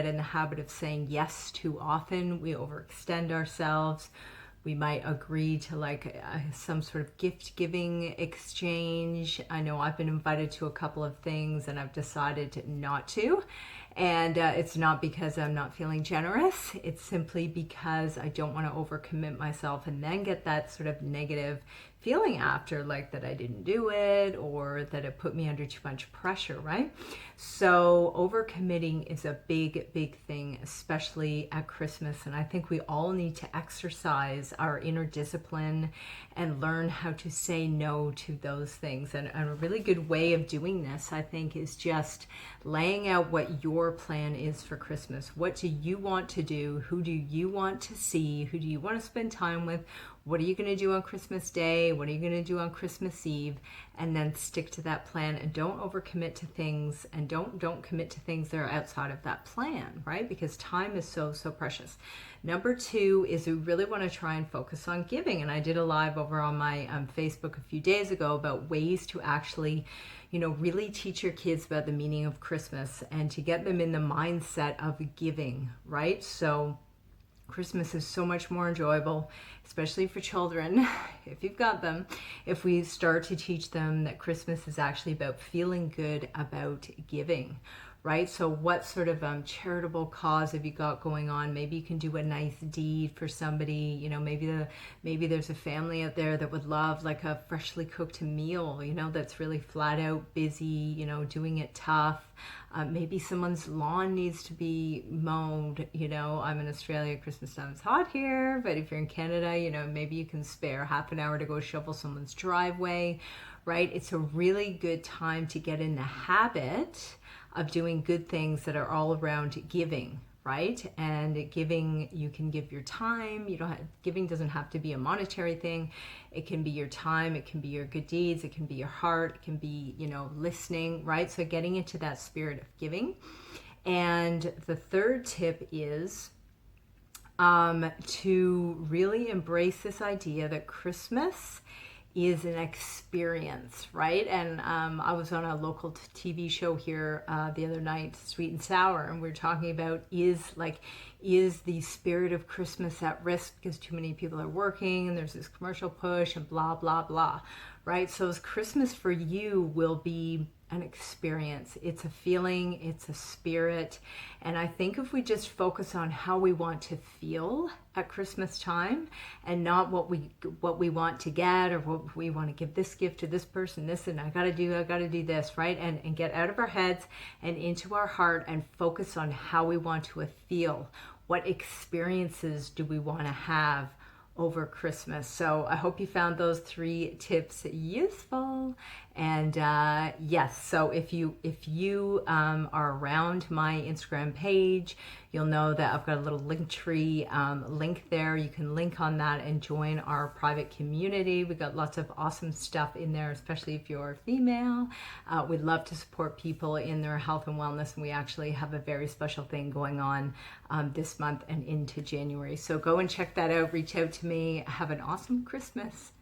in the habit of saying yes too often. We overextend ourselves. We might agree to like some sort of gift giving exchange. I know I've been invited to a couple of things and I've decided not to. And it's not because I'm not feeling generous. It's simply because I don't want to overcommit myself and then get that sort of negative feeling after, like that I didn't do it or that it put me under too much pressure, right? So overcommitting is a big, big thing, especially at Christmas. And I think we all need to exercise our inner discipline and learn how to say no to those things. And a really good way of doing this, I think, is just laying out what your plan is for Christmas. What do you want to do? Who do you want to see? Who do you want to spend time with? What are you going to do on Christmas Day? What are you going to do on Christmas Eve? And then stick to that plan and don't overcommit to things, and don't commit to things that are outside of that plan, right? Because time is so precious. Number 2 is we really want to try and focus on giving. And I did a live over on my Facebook a few days ago about ways to actually, really teach your kids about the meaning of Christmas and to get them in the mindset of giving, right? So Christmas is so much more enjoyable, especially for children, if you've got them, if we start to teach them that Christmas is actually about feeling good about giving, right? So what sort of charitable cause have you got going on? Maybe you can do a nice deed for somebody. Maybe there's a family out there that would love like a freshly cooked meal, that's really flat out busy, doing it tough. Maybe someone's lawn needs to be mowed. I'm in Australia, Christmas time is hot here, but if you're in Canada, maybe you can spare half an hour to go shovel someone's driveway, right? It's a really good time to get in the habit of doing good things that are all around giving, right? And giving, you can give your time. Giving doesn't have to be a monetary thing. It can be your time, it can be your good deeds, it can be your heart, it can be, listening, right? So getting into that spirit of giving. And the third tip is to really embrace this idea that Christmas is an experience, right? And I was on a local TV show here the other night, Sweet and Sour, and we are talking about is the spirit of Christmas at risk because too many people are working and there's this commercial push and blah, blah, blah, right? So Christmas for you will be an experience. It's a feeling, it's a spirit. And I think if we just focus on how we want to feel at Christmas time and not what we want to get or what we want to give this gift to this person, this, and I gotta do this, right? And get out of our heads and into our heart and focus on how we want to feel. What experiences do we want to have over Christmas? So I hope you found those 3 tips useful. And yes, so if you are around my Instagram page, you'll know that I've got a little Linktree link there. You can link on that and join our private community. We've got lots of awesome stuff in there, especially if you're female. We'd love to support people in their health and wellness, and we actually have a very special thing going on this month and into January. So go and check that out. Reach out to me. Have an awesome Christmas.